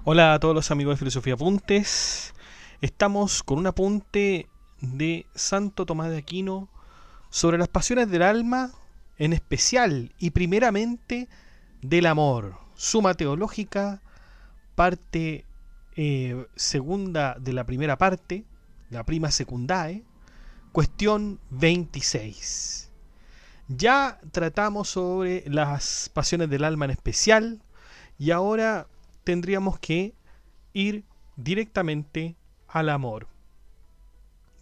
Hola a todos los amigos de Filosofía Apuntes. Estamos con un apunte de Santo Tomás de Aquino sobre las pasiones del alma, en especial y primeramente del amor. Suma Teológica, parte segunda de la primera parte, la prima secundae, cuestión 26. Ya tratamos sobre las pasiones del alma en especial y ahora tendríamos que ir directamente al amor.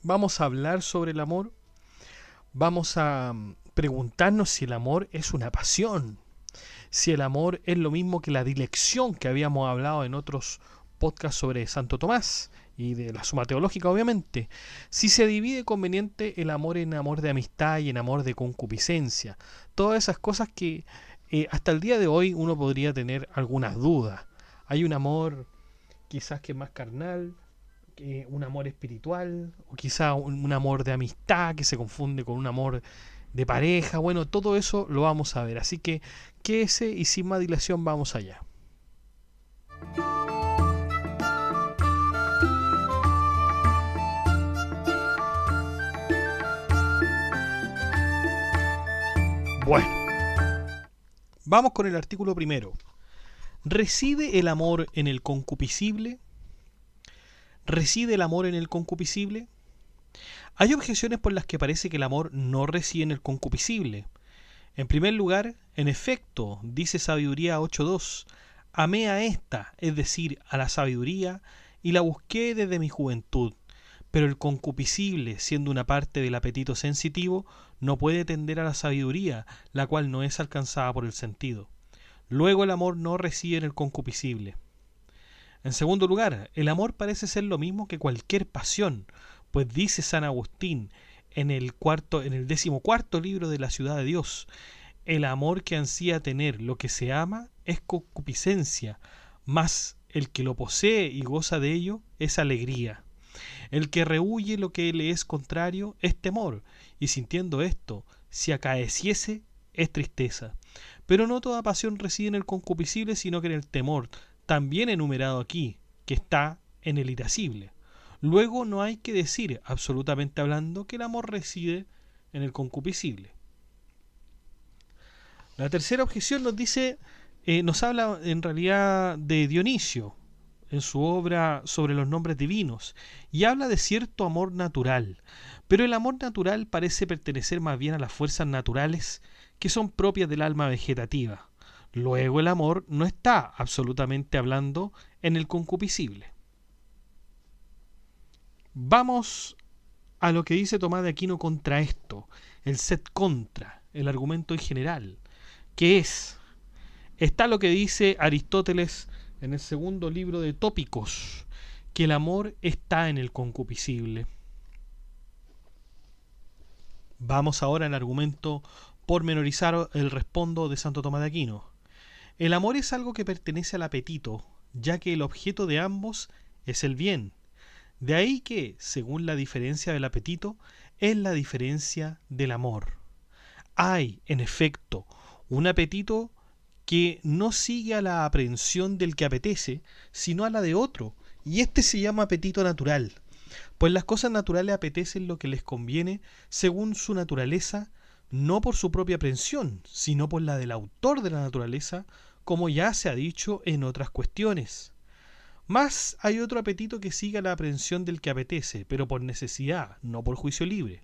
Vamos a hablar sobre el amor. Vamos a preguntarnos si el amor es una pasión. Si el amor es lo mismo que la dilección que habíamos hablado en otros podcasts sobre Santo Tomás y de la Suma Teológica, obviamente. Si se divide conveniente el amor en amor de amistad y en amor de concupiscencia. Todas esas cosas que hasta el día de hoy uno podría tener algunas dudas. Hay un amor quizás que es más carnal, un amor espiritual, o quizás un amor de amistad que se confunde con un amor de pareja. Bueno, todo eso lo vamos a ver. Así que quédese y sin más dilación vamos allá. Bueno, vamos con el artículo primero. ¿Reside el amor en el concupiscible? ¿Reside el amor en el concupiscible? Hay objeciones por las que parece que el amor no reside en el concupiscible. En primer lugar, en efecto, dice Sabiduría 8.2, amé a esta, es decir, a la sabiduría, y la busqué desde mi juventud. Pero el concupiscible, siendo una parte del apetito sensitivo, no puede tender a la sabiduría, la cual no es alcanzada por el sentido. Luego el amor no reside en el concupiscible. En segundo lugar, el amor parece ser lo mismo que cualquier pasión, pues dice San Agustín en el 14º libro de la Ciudad de Dios, el amor que ansía tener lo que se ama es concupiscencia, mas el que lo posee y goza de ello es alegría. El que rehuye lo que le es contrario es temor, y sintiendo esto, si acaeciese, es tristeza. Pero no toda pasión reside en el concupiscible, sino que en el temor, también enumerado aquí, que está en el irascible. Luego no hay que decir, absolutamente hablando, que el amor reside en el concupiscible. La tercera objeción nos habla en realidad de Dionisio, en su obra sobre los nombres divinos, y habla de cierto amor natural. Pero el amor natural parece pertenecer más bien a las fuerzas naturales que son propias del alma vegetativa. Luego el amor no está, absolutamente hablando, en el concupiscible. Vamos a lo que dice Tomás de Aquino contra esto, el set contra, el argumento en general, que está lo que dice Aristóteles en el segundo libro de Tópicos, que el amor está en el concupiscible. Vamos ahora al argumento pormenorizado, el respondo de Santo Tomás de Aquino. El amor es algo que pertenece al apetito, ya que el objeto de ambos es el bien. De ahí que, según la diferencia del apetito, es la diferencia del amor. Hay, en efecto, un apetito que no sigue a la aprehensión del que apetece, sino a la de otro, y este se llama apetito natural, pues las cosas naturales apetecen lo que les conviene según su naturaleza, no por su propia aprehensión, sino por la del autor de la naturaleza, como ya se ha dicho en otras cuestiones. Mas hay otro apetito que sigue a la aprehensión del que apetece, pero por necesidad, no por juicio libre,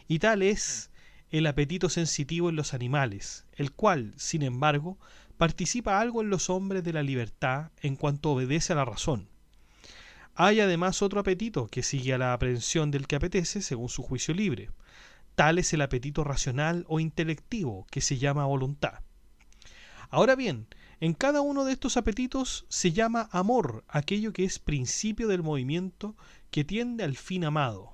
y tal es el apetito sensitivo en los animales, el cual, sin embargo, participa algo en los hombres de la libertad en cuanto obedece a la razón. Hay además otro apetito que sigue a la aprehensión del que apetece según su juicio libre. Tal es el apetito racional o intelectivo, que se llama voluntad. Ahora bien, en cada uno de estos apetitos se llama amor aquello que es principio del movimiento que tiende al fin amado.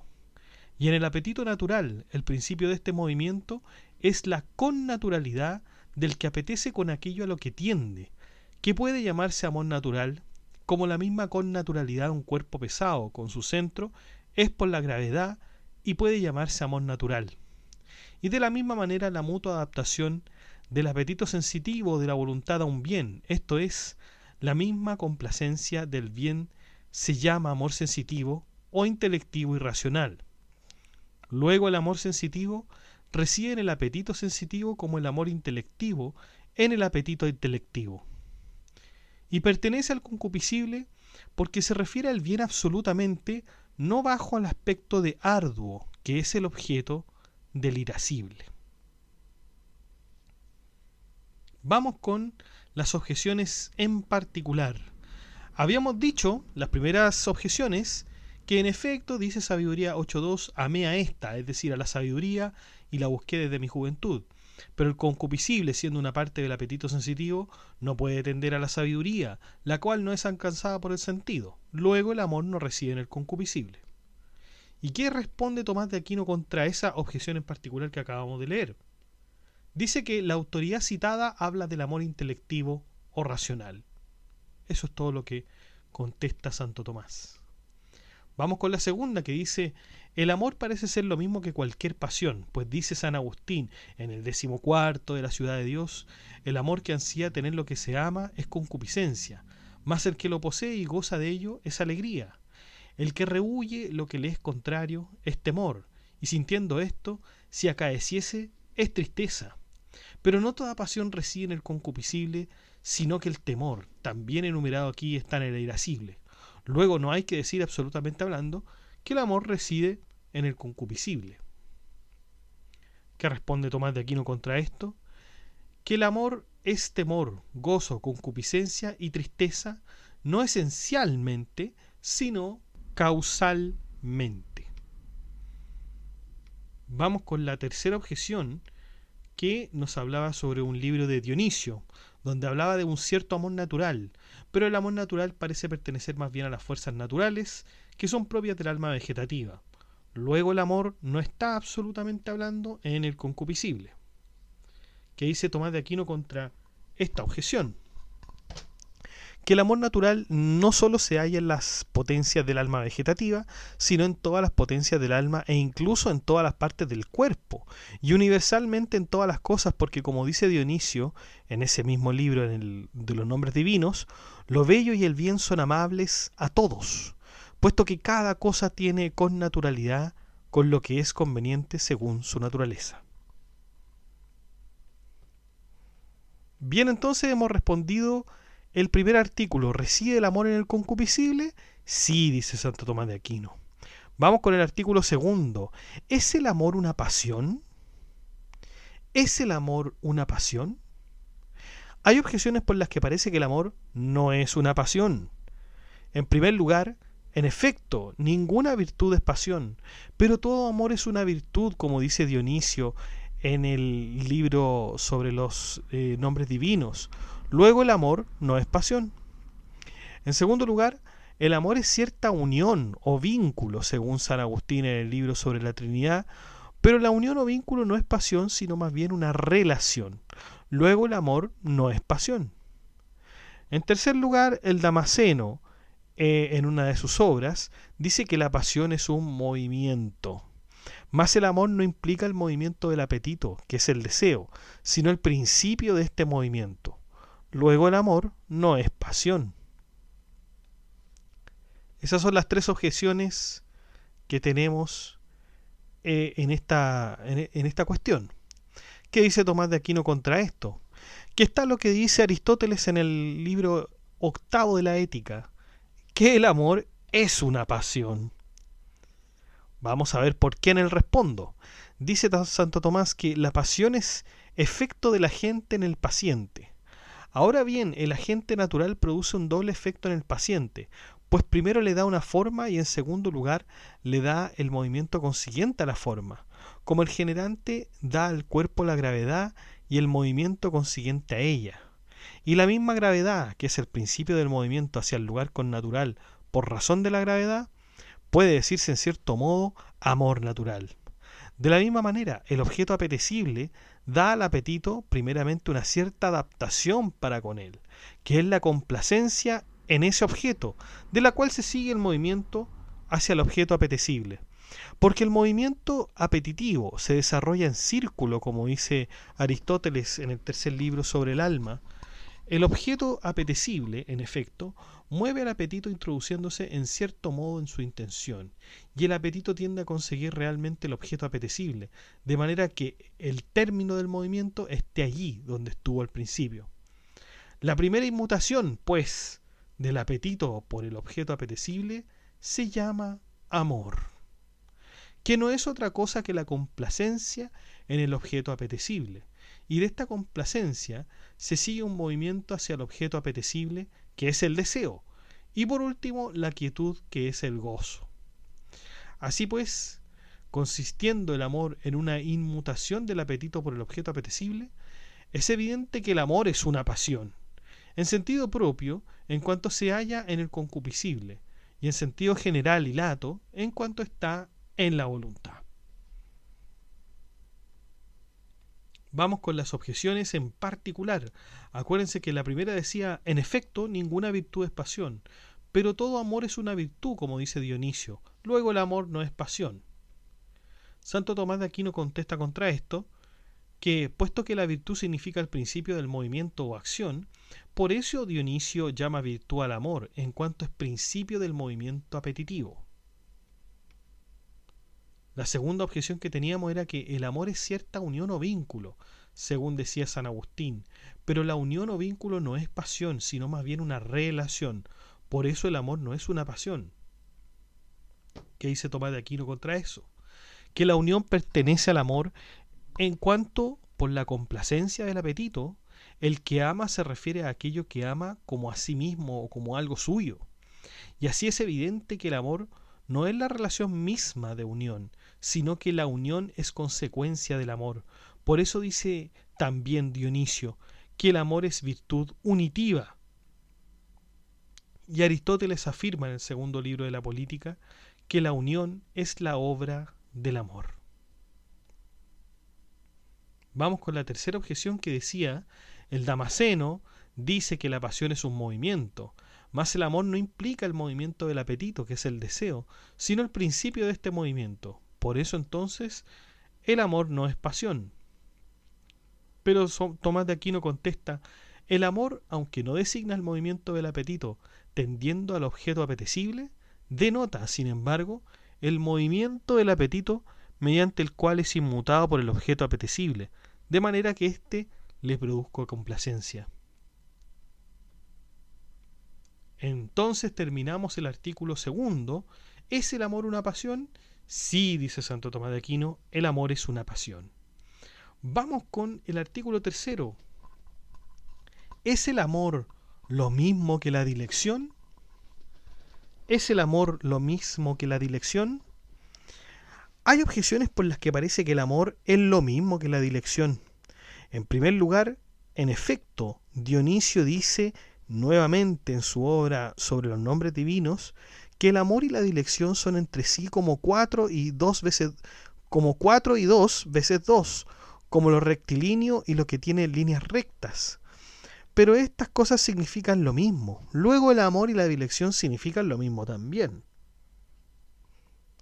Y en el apetito natural, el principio de este movimiento es la connaturalidad del que apetece con aquello a lo que tiende, que puede llamarse amor natural, como la misma connaturalidad de un cuerpo pesado con su centro es por la gravedad y puede llamarse amor natural. Y de la misma manera la mutua adaptación del apetito sensitivo de la voluntad a un bien, esto es, La misma complacencia del bien se llama amor sensitivo o intelectivo y racional. Luego el amor sensitivo reside en el apetito sensitivo como el amor intelectivo en el apetito intelectivo. Y pertenece al concupiscible porque se refiere al bien absolutamente, no bajo al aspecto de arduo, que es el objeto del irascible. Vamos con las objeciones en particular. Habíamos dicho, las primeras objeciones, que en efecto, dice Sabiduría 8.2, amé a esta, es decir, a la sabiduría, y la busqué desde mi juventud. Pero el concupiscible, siendo una parte del apetito sensitivo, no puede tender a la sabiduría, la cual no es alcanzada por el sentido. Luego el amor no reside en el concupiscible. ¿Y qué responde Tomás de Aquino contra esa objeción en particular que acabamos de leer? Dice que la autoridad citada habla del amor intelectivo o racional. Eso es todo lo que contesta Santo Tomás. Vamos con la segunda, que dice: el amor parece ser lo mismo que cualquier pasión, pues dice San Agustín en el 14 de la Ciudad de Dios: el amor que ansía tener lo que se ama es concupiscencia, mas el que lo posee y goza de ello es alegría. El que rehuye lo que le es contrario es temor, y sintiendo esto, si acaeciese, es tristeza. Pero no toda pasión reside en el concupiscible, sino que el temor, también enumerado aquí, está en el irascible. Luego no hay que decir, absolutamente hablando, que el amor reside en el concupiscible. ¿Qué responde Tomás de Aquino contra esto? Que el amor es temor, gozo, concupiscencia y tristeza, no esencialmente, sino causalmente. Vamos con la tercera objeción, que nos hablaba sobre un libro de Dionisio, donde hablaba de un cierto amor natural, pero el amor natural parece pertenecer más bien a las fuerzas naturales, que son propias del alma vegetativa. Luego el amor no está absolutamente hablando en el concupiscible. ¿Qué dice Tomás de Aquino contra esta objeción? Que el amor natural no solo se halla en las potencias del alma vegetativa, sino en todas las potencias del alma e incluso en todas las partes del cuerpo, y universalmente en todas las cosas, porque como dice Dionisio en ese mismo libro de los nombres divinos, lo bello y el bien son amables a todos, puesto que cada cosa tiene connaturalidad con lo que es conveniente según su naturaleza. Bien, entonces hemos respondido el primer artículo. ¿Reside el amor en el concupiscible? Sí, dice Santo Tomás de Aquino. Vamos con el artículo segundo. ¿Es el amor una pasión? ¿Es el amor una pasión? Hay objeciones por las que parece que el amor no es una pasión. En primer lugar, en efecto, ninguna virtud es pasión, pero todo amor es una virtud, como dice Dionisio en el libro sobre los nombres divinos. Luego el amor no es pasión. En segundo lugar, el amor es cierta unión o vínculo, según San Agustín en el libro sobre la Trinidad, pero la unión o vínculo no es pasión, sino más bien una relación. Luego el amor no es pasión. En tercer lugar, el Damasceno, en una de sus obras, dice que la pasión es un movimiento. Mas el amor no implica el movimiento del apetito, que es el deseo, sino el principio de este movimiento. Luego el amor no es pasión. Esas son las tres objeciones que tenemos en esta cuestión. ¿Qué dice Tomás de Aquino contra esto? Que está lo que dice Aristóteles en el libro 8 de la Ética, que el amor es una pasión. Vamos a ver por qué en el respondo. Dice Santo Tomás que la pasión es efecto del agente en el paciente. Ahora bien, el agente natural produce un doble efecto en el paciente, pues primero le da una forma y en segundo lugar le da el movimiento consiguiente a la forma, como el generante da al cuerpo la gravedad y el movimiento consiguiente a ella. Y la misma gravedad, que es el principio del movimiento hacia el lugar connatural por razón de la gravedad, puede decirse en cierto modo amor natural. De la misma manera, el objeto apetecible da al apetito primeramente una cierta adaptación para con él, que es la complacencia en ese objeto, de la cual se sigue el movimiento hacia el objeto apetecible. Porque el movimiento apetitivo se desarrolla en círculo, como dice Aristóteles en el tercer libro sobre el alma, El objeto apetecible, en efecto, mueve al apetito introduciéndose en cierto modo en su intención, y el apetito tiende a conseguir realmente el objeto apetecible, de manera que el término del movimiento esté allí donde estuvo al principio. La primera inmutación, pues, del apetito por el objeto apetecible se llama amor, que no es otra cosa que la complacencia en el objeto apetecible, y de esta complacencia se sigue un movimiento hacia el objeto apetecible, que es el deseo, y por último la quietud, que es el gozo. Así pues, consistiendo el amor en una inmutación del apetito por el objeto apetecible, es evidente que el amor es una pasión, en sentido propio, en cuanto se halla en el concupiscible, y en sentido general y lato, en cuanto está en la voluntad. Vamos con las objeciones en particular. Acuérdense que la primera decía, en efecto, ninguna virtud es pasión, pero todo amor es una virtud, como dice Dionisio. Luego el amor no es pasión. Santo Tomás de Aquino contesta contra esto, que puesto que la virtud significa el principio del movimiento o acción, por eso Dionisio llama virtud al amor, en cuanto es principio del movimiento apetitivo. La segunda objeción que teníamos era que el amor es cierta unión o vínculo, según decía San Agustín, pero la unión o vínculo no es pasión, sino más bien una relación. Por eso el amor no es una pasión. ¿Qué dice Tomás de Aquino contra eso? Que la unión pertenece al amor en cuanto, por la complacencia del apetito, el que ama se refiere a aquello que ama como a sí mismo o como algo suyo. Y así es evidente que el amor no es la relación misma de unión, sino que la unión es consecuencia del amor. Por eso dice también Dionisio que el amor es virtud unitiva. Y Aristóteles afirma en el segundo libro de la Política que la unión es la obra del amor. Vamos con la tercera objeción que decía, el Damasceno dice que la pasión es un movimiento, mas el amor no implica el movimiento del apetito, que es el deseo, sino el principio de este movimiento. Por eso entonces el amor no es pasión. Pero Tomás de Aquino contesta, el amor, aunque no designa el movimiento del apetito tendiendo al objeto apetecible, denota, sin embargo, el movimiento del apetito mediante el cual es inmutado por el objeto apetecible, de manera que éste le produzca complacencia. Entonces terminamos el artículo segundo. ¿Es el amor una pasión? Sí, dice Santo Tomás de Aquino, el amor es una pasión. Vamos con el artículo tercero. ¿Es el amor lo mismo que la dilección? ¿Es el amor lo mismo que la dilección? Hay objeciones por las que parece que el amor es lo mismo que la dilección. En primer lugar, en efecto, Dionisio dice nuevamente en su obra sobre los nombres divinos que el amor y la dilección son entre sí como 4 y 2 veces 2, como lo rectilíneo y lo que tiene líneas rectas. Pero estas cosas significan lo mismo. Luego el amor y la dilección significan lo mismo también.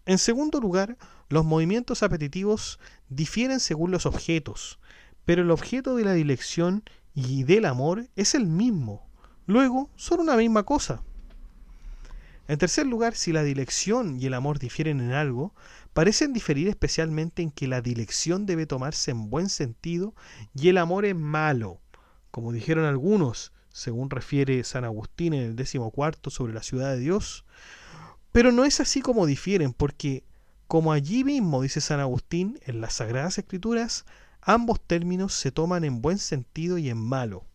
En segundo lugar, los movimientos apetitivos difieren según los objetos, pero el objeto de la dilección y del amor es el mismo. Luego, son una misma cosa. En tercer lugar, si la dilección y el amor difieren en algo, parecen diferir especialmente en que la dilección debe tomarse en buen sentido y el amor es malo, como dijeron algunos, según refiere San Agustín en el 14 sobre la ciudad de Dios. Pero no es así como difieren, porque, como allí mismo dice San Agustín en las Sagradas Escrituras, ambos términos se toman en buen sentido y en malo.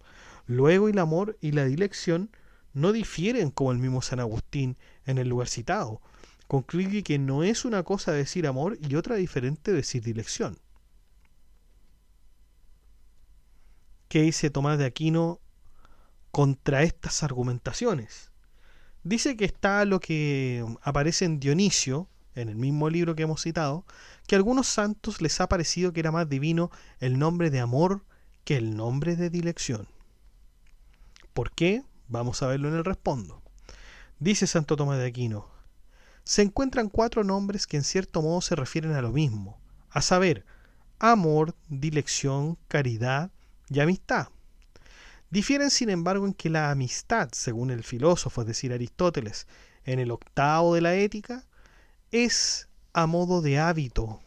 Luego el amor y la dilección no difieren como el mismo San Agustín en el lugar citado. Concluye que no es una cosa decir amor y otra diferente decir dilección. ¿Qué dice Tomás de Aquino contra estas argumentaciones? Dice que está lo que aparece en Dionisio, en el mismo libro que hemos citado, que a algunos santos les ha parecido que era más divino el nombre de amor que el nombre de dilección. ¿Por qué? Vamos a verlo en el respondo. Dice Santo Tomás de Aquino, se encuentran 4 nombres que en cierto modo se refieren a lo mismo, a saber, amor, dilección, caridad y amistad. Difieren, sin embargo, en que la amistad, según el filósofo, es decir, Aristóteles, en el octavo de la ética, es a modo de hábito,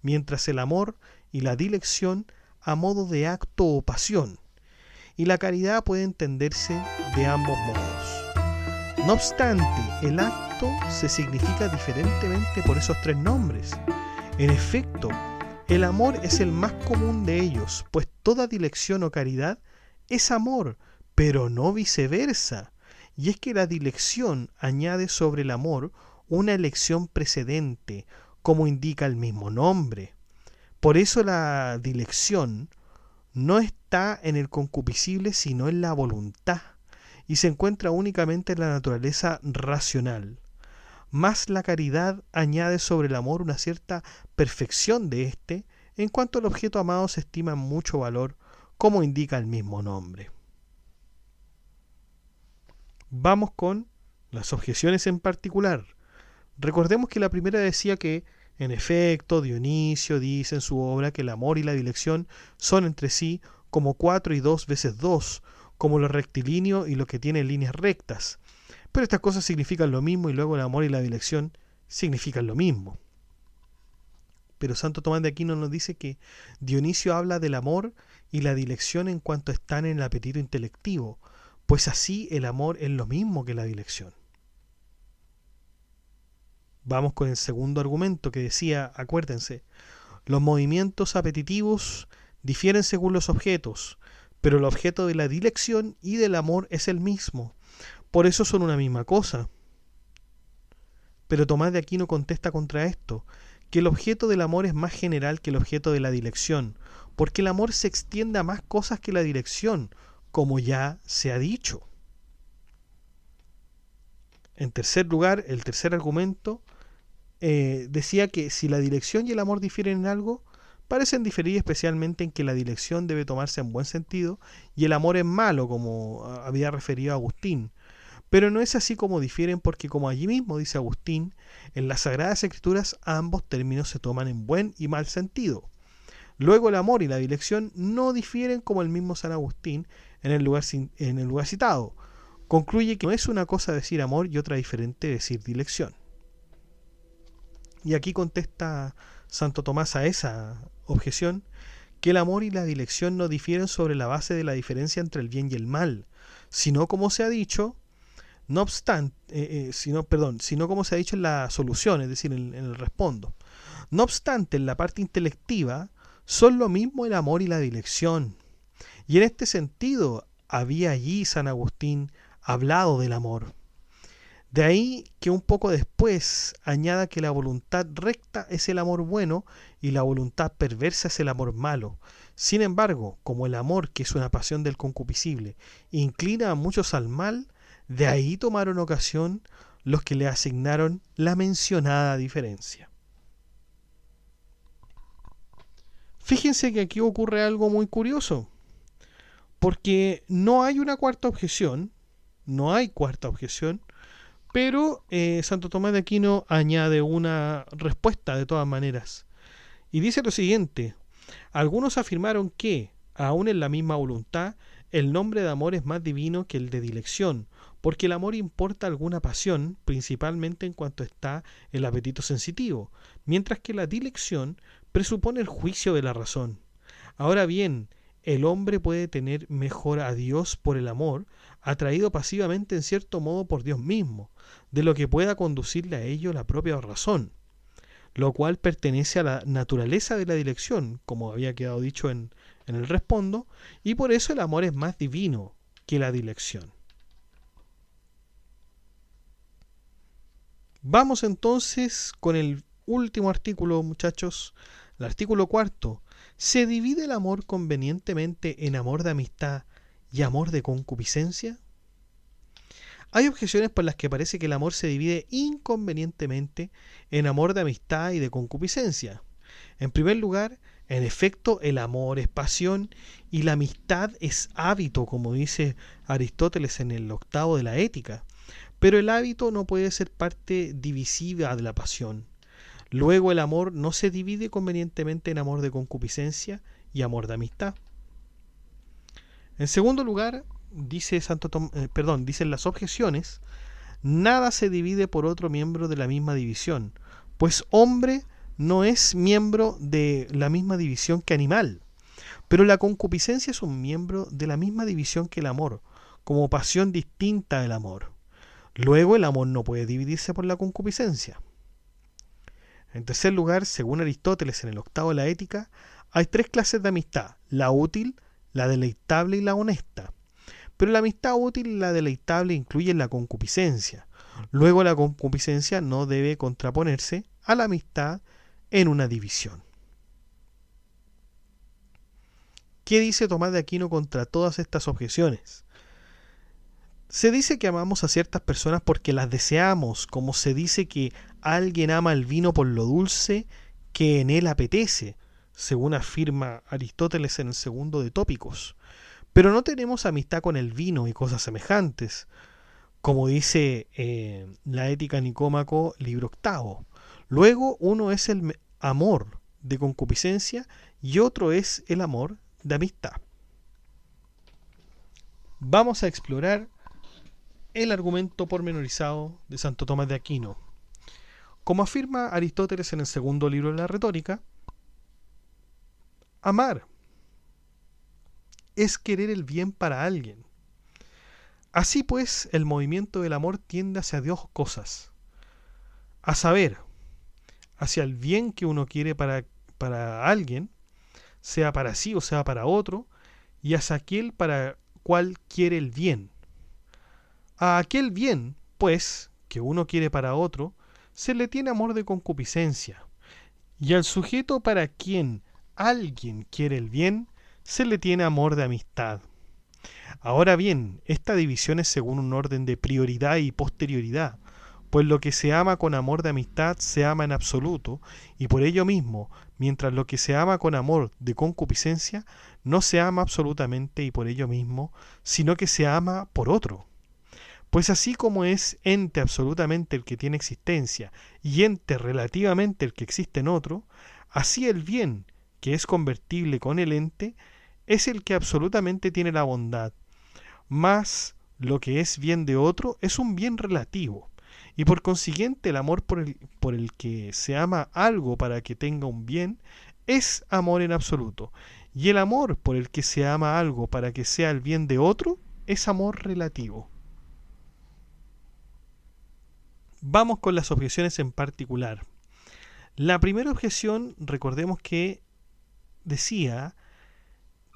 mientras el amor y la dilección a modo de acto o pasión, y la caridad puede entenderse de ambos modos. No obstante, el acto se significa diferentemente por esos tres nombres. En efecto, el amor es el más común de ellos, pues toda dilección o caridad es amor, pero no viceversa. Y es que la dilección añade sobre el amor una elección precedente, como indica el mismo nombre. Por eso la dilección no está en el concupiscible, sino en la voluntad, y se encuentra únicamente en la naturaleza racional. Más la caridad añade sobre el amor una cierta perfección de éste, en cuanto el objeto amado se estima en mucho valor, como indica el mismo nombre. Vamos con las objeciones en particular. Recordemos que la primera decía que, en efecto, Dionisio dice en su obra que el amor y la dilección son entre sí como 4 y 2 veces 2, como lo rectilíneo y lo que tiene líneas rectas. Pero estas cosas significan lo mismo y luego el amor y la dilección significan lo mismo. Pero Santo Tomás de Aquino nos dice que Dionisio habla del amor y la dilección en cuanto están en el apetito intelectivo, pues así el amor es lo mismo que la dilección. Vamos con el segundo argumento que decía, acuérdense, los movimientos apetitivos difieren según los objetos, pero el objeto de la dilección y del amor es el mismo. Por eso son una misma cosa. Pero Tomás de Aquino contesta contra esto, que el objeto del amor es más general que el objeto de la dilección, porque el amor se extiende a más cosas que la dilección, como ya se ha dicho. En tercer lugar, el tercer argumento decía que si la dilección y el amor difieren en algo, parecen diferir especialmente en que la dilección debe tomarse en buen sentido y el amor es malo, como había referido Agustín. Pero no es así como difieren, porque como allí mismo dice Agustín, en las Sagradas Escrituras ambos términos se toman en buen y mal sentido. Luego el amor y la dilección no difieren, como el mismo San Agustín en el lugar citado. Concluye que no es una cosa decir amor y otra diferente decir dilección. Y aquí contesta Santo Tomás a esa objeción, que el amor y la dilección no difieren sobre la base de la diferencia entre el bien y el mal, sino como se ha dicho, no obstante, sino como se ha dicho en la solución, es decir, en el respondo. No obstante, en la parte intelectiva son lo mismo el amor y la dilección. Y en este sentido había allí San Agustín hablado del amor. De ahí que un poco después añada que la voluntad recta es el amor bueno y la voluntad perversa es el amor malo. Sin embargo, como el amor, que es una pasión del concupiscible, inclina a muchos al mal, de ahí tomaron ocasión los que le asignaron la mencionada diferencia. Fíjense que aquí ocurre algo muy curioso, porque no hay una cuarta objeción, pero Santo Tomás de Aquino añade una respuesta de todas maneras. Y dice lo siguiente: algunos afirmaron que, aun en la misma voluntad, el nombre de amor es más divino que el de dilección, porque el amor importa alguna pasión, principalmente en cuanto está el apetito sensitivo, mientras que la dilección presupone el juicio de la razón. Ahora bien, el hombre puede tener mejor a Dios por el amor, atraído pasivamente en cierto modo por Dios mismo, de lo que pueda conducirle a ello la propia razón, lo cual pertenece a la naturaleza de la dilección, como había quedado dicho en el respondo, y por eso el amor es más divino que la dilección. Vamos entonces con el último artículo, muchachos, el artículo cuarto. ¿Se divide el amor convenientemente en amor de amistad y amor de concupiscencia? Hay objeciones por las que parece que el amor se divide inconvenientemente en amor de amistad y de concupiscencia. En primer lugar, en efecto, el amor es pasión y la amistad es hábito, como dice Aristóteles en el octavo de la Ética. Pero el hábito no puede ser parte divisiva de la pasión. Luego el amor no se divide convenientemente en amor de concupiscencia y amor de amistad. En segundo lugar, dicen las objeciones, nada se divide por otro miembro de la misma división, pues hombre no es miembro de la misma división que animal, pero la concupiscencia es un miembro de la misma división que el amor, como pasión distinta del amor. Luego el amor no puede dividirse por la concupiscencia. En tercer lugar, según Aristóteles en el octavo de la Ética, hay tres clases de amistad: la útil, la deleitable y la honesta. Pero la amistad útil y la deleitable incluyen la concupiscencia. Luego la concupiscencia no debe contraponerse a la amistad en una división. ¿Qué dice Tomás de Aquino contra todas estas objeciones? Se dice que amamos a ciertas personas porque las deseamos, como se dice que alguien ama el vino por lo dulce que en él apetece, según afirma Aristóteles en el segundo de Tópicos. Pero no tenemos amistad con el vino y cosas semejantes, como dice la Ética Nicómaco, libro octavo. Luego uno es el amor de concupiscencia y otro es el amor de amistad. Vamos a explorar el argumento pormenorizado de Santo Tomás de Aquino. Como afirma Aristóteles en el segundo libro de la Retórica, amar es querer el bien para alguien. Así pues, el movimiento del amor tiende hacia dos cosas: a saber, hacia el bien que uno quiere para alguien, sea para sí o sea para otro, y hacia aquel para cual quiere el bien. A aquel bien, pues, que uno quiere para otro, se le tiene amor de concupiscencia, y al sujeto para quien alguien quiere el bien, se le tiene amor de amistad. Ahora bien, esta división es según un orden de prioridad y posterioridad, pues lo que se ama con amor de amistad se ama en absoluto, y por ello mismo, mientras lo que se ama con amor de concupiscencia no se ama absolutamente y por ello mismo, sino que se ama por otro. Pues así como es ente absolutamente el que tiene existencia y ente relativamente el que existe en otro, así el bien, que es convertible con el ente, es el que absolutamente tiene la bondad. Mas lo que es bien de otro es un bien relativo, y por consiguiente el amor por el que se ama algo para que tenga un bien es amor en absoluto, y el amor por el que se ama algo para que sea el bien de otro es amor relativo. Vamos con las objeciones en particular. La primera objeción, recordemos que decía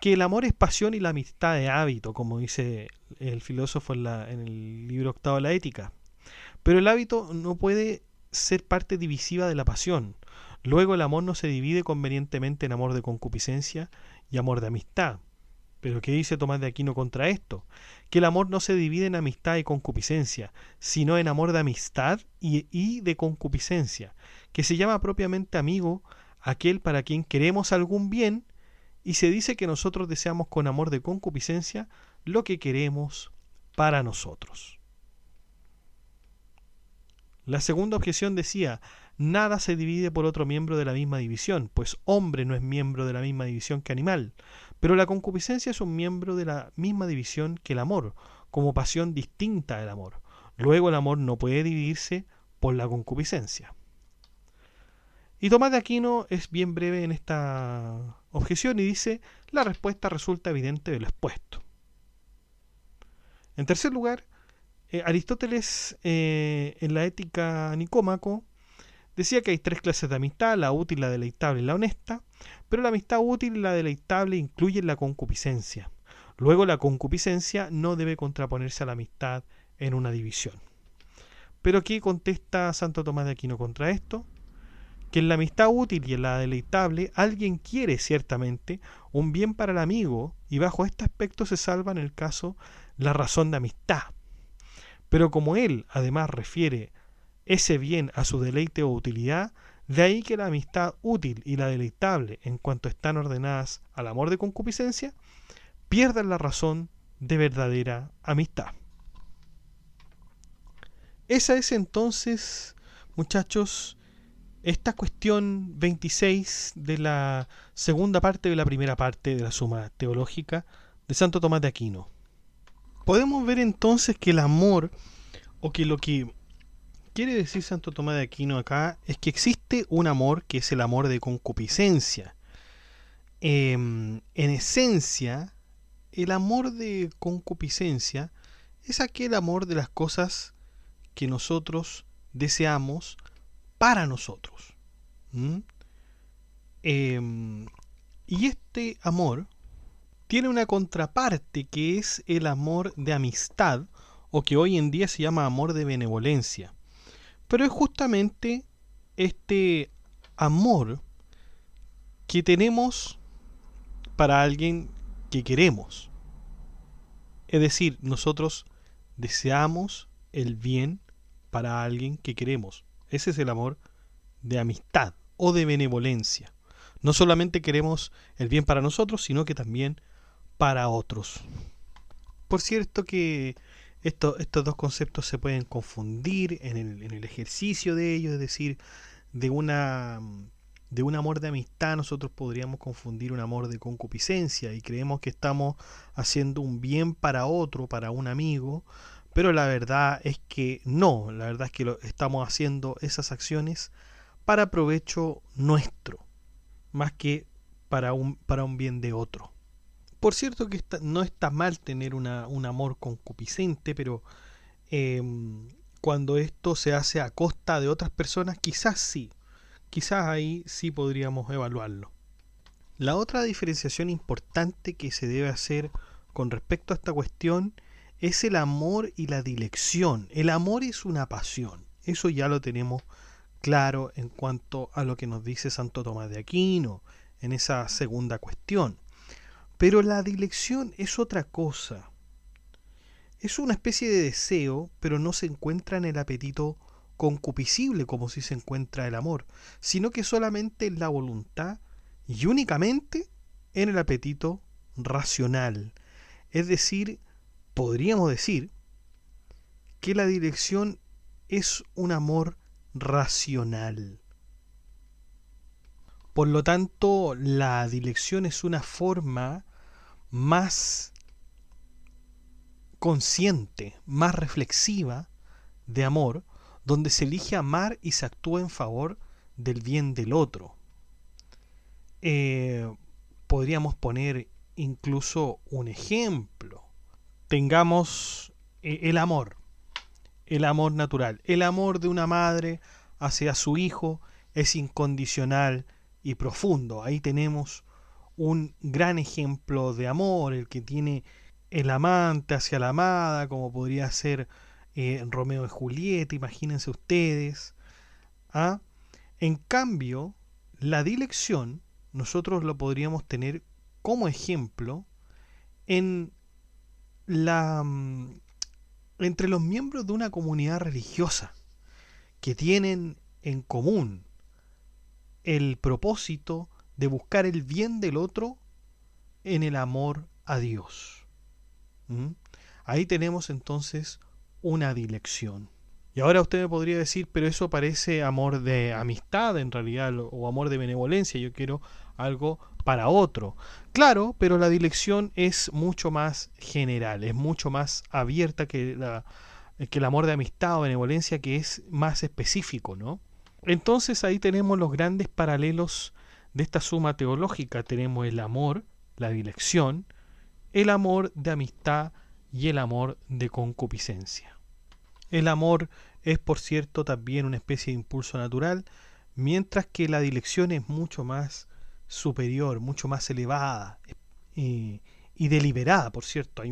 que el amor es pasión y la amistad es hábito, como dice el filósofo en el libro octavo de la Ética. Pero el hábito no puede ser parte divisiva de la pasión. Luego el amor no se divide convenientemente en amor de concupiscencia y amor de amistad. Pero ¿qué dice Tomás de Aquino contra esto? Que el amor no se divide en amistad y concupiscencia, sino en amor de amistad y de concupiscencia, que se llama propiamente amigo aquel para quien queremos algún bien, y se dice que nosotros deseamos con amor de concupiscencia lo que queremos para nosotros. La segunda objeción decía: nada se divide por otro miembro de la misma división, pues hombre no es miembro de la misma división que animal, pero la concupiscencia es un miembro de la misma división que el amor, como pasión distinta del amor. Luego el amor no puede dividirse por la concupiscencia. Y Tomás de Aquino es bien breve en esta objeción y dice: la respuesta resulta evidente de lo expuesto. En tercer lugar, Aristóteles en la Ética Nicómaco decía que hay tres clases de amistad: la útil, la deleitable y la honesta, pero la amistad útil y la deleitable incluyen la concupiscencia. Luego la concupiscencia no debe contraponerse a la amistad en una división. Pero ¿qué contesta Santo Tomás de Aquino contra esto? Que en la amistad útil y en la deleitable alguien quiere ciertamente un bien para el amigo, y bajo este aspecto se salva en el caso la razón de amistad. Pero como él además refiere ese bien a su deleite o utilidad, de ahí que la amistad útil y la deleitable, en cuanto están ordenadas al amor de concupiscencia, pierdan la razón de verdadera amistad. Esa es entonces, muchachos, esta cuestión 26 de la segunda parte de la primera parte de la Suma Teológica de Santo Tomás de Aquino. Podemos ver entonces que el amor, o que lo que quiere decir Santo Tomás de Aquino acá, es que existe un amor que es el amor de concupiscencia. En esencia, el amor de concupiscencia es aquel amor de las cosas que nosotros deseamos para nosotros. ¿Mm? Y este amor tiene una contraparte que es el amor de amistad, o que hoy en día se llama amor de benevolencia. Pero es justamente este amor que tenemos para alguien que queremos. Es decir, nosotros deseamos el bien para alguien que queremos. Ese es el amor de amistad o de benevolencia. No solamente queremos el bien para nosotros, sino que también para otros. Por cierto que estos dos conceptos se pueden confundir en el ejercicio de ellos, es decir, de un amor de amistad nosotros podríamos confundir un amor de concupiscencia y creemos que estamos haciendo un bien para otro, para un amigo, pero la verdad es que no, la verdad es que estamos haciendo esas acciones para provecho nuestro, más que para un bien de otro. Por cierto que no está mal tener un amor concupiscente, pero eh, cuando esto se hace a costa de otras personas, quizás sí. Quizás ahí sí podríamos evaluarlo. La otra diferenciación importante que se debe hacer con respecto a esta cuestión es el amor y la dilección. El amor es una pasión. Eso ya lo tenemos claro en cuanto a lo que nos dice Santo Tomás de Aquino en esa segunda cuestión. Pero la dilección es otra cosa. Es una especie de deseo, pero no se encuentra en el apetito concupiscible como si se encuentra el amor, sino que solamente en la voluntad y únicamente en el apetito racional. Es decir, podríamos decir que la dilección es un amor racional. Por lo tanto, la dilección es una forma más consciente, más reflexiva de amor, donde se elige amar y se actúa en favor del bien del otro. Podríamos poner incluso un ejemplo. Tengamos el amor natural. El amor de una madre hacia su hijo es incondicional y profundo. Ahí tenemos un gran ejemplo de amor, el que tiene el amante hacia la amada, como podría ser Romeo y Julieta, imagínense ustedes. ¿Ah? En cambio, la dilección nosotros lo podríamos tener como ejemplo en entre los miembros de una comunidad religiosa que tienen en común el propósito de buscar el bien del otro en el amor a Dios. ¿Mm? Ahí tenemos entonces una dilección. Y ahora usted me podría decir, pero eso parece amor de amistad en realidad, o amor de benevolencia, yo quiero algo para otro. Claro, pero la dilección es mucho más general, es mucho más abierta que el amor de amistad o benevolencia, que es más específico, ¿no? Entonces ahí tenemos los grandes paralelos de esta suma teológica. Tenemos el amor, la dilección, el amor de amistad y el amor de concupiscencia. El amor es, por cierto, también una especie de impulso natural, mientras que la dilección es mucho más superior, mucho más elevada y deliberada, por cierto.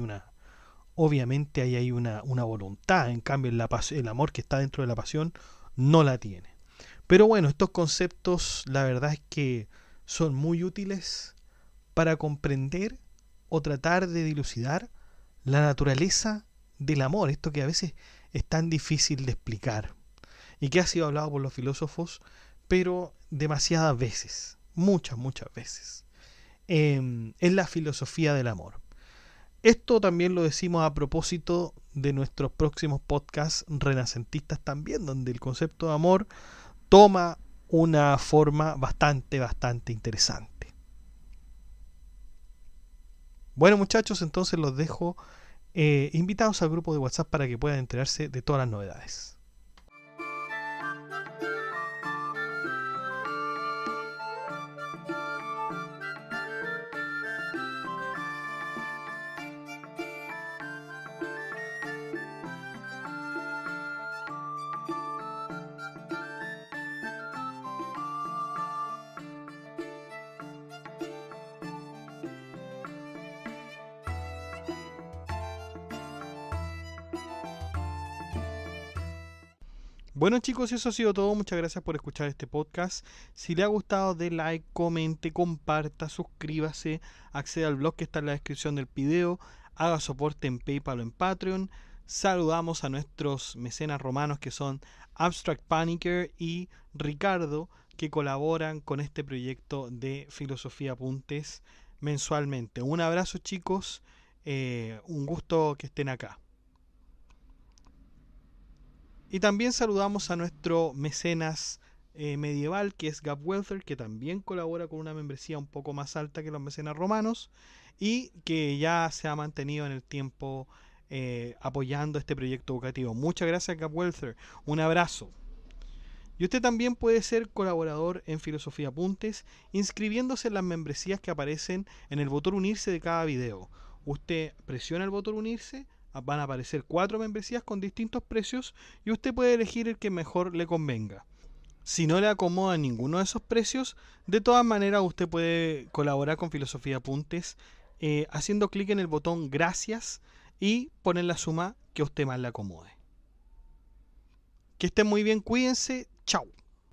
Obviamente ahí hay una voluntad, en cambio el amor que está dentro de la pasión no la tiene. Pero bueno, estos conceptos la verdad es que son muy útiles para comprender o tratar de dilucidar la naturaleza del amor, esto que a veces es tan difícil de explicar y que ha sido hablado por los filósofos, pero demasiadas veces, muchas veces, en la filosofía del amor. Esto también lo decimos a propósito de nuestros próximos podcasts renacentistas también, donde el concepto de amor toma una forma bastante interesante. Bueno muchachos, entonces los dejo invitados al grupo de WhatsApp para que puedan enterarse de todas las novedades. Bueno chicos, eso ha sido todo. Muchas gracias por escuchar este podcast. Si le ha gustado, dé like, comente, comparta, suscríbase, acceda al blog que está en la descripción del video, haga soporte en PayPal o en Patreon. Saludamos a nuestros mecenas romanos que son Abstract Panicker y Ricardo, que colaboran con este proyecto de Filosofía Apuntes mensualmente. Un abrazo chicos, un gusto que estén acá. Y también saludamos a nuestro mecenas medieval, que es Gab Welther, que también colabora con una membresía un poco más alta que los mecenas romanos y que ya se ha mantenido en el tiempo apoyando este proyecto educativo. Muchas gracias, Gab Welther. Un abrazo. Y usted también puede ser colaborador en Filosofía Apuntes inscribiéndose en las membresías que aparecen en el botón unirse de cada video. Usted presiona el botón unirse, van a aparecer 4 membresías con distintos precios y usted puede elegir el que mejor le convenga. Si no le acomoda ninguno de esos precios, de todas maneras usted puede colaborar con Filosofía Apuntes haciendo clic en el botón gracias y poner la suma que a usted más le acomode. Que estén muy bien, cuídense, chao.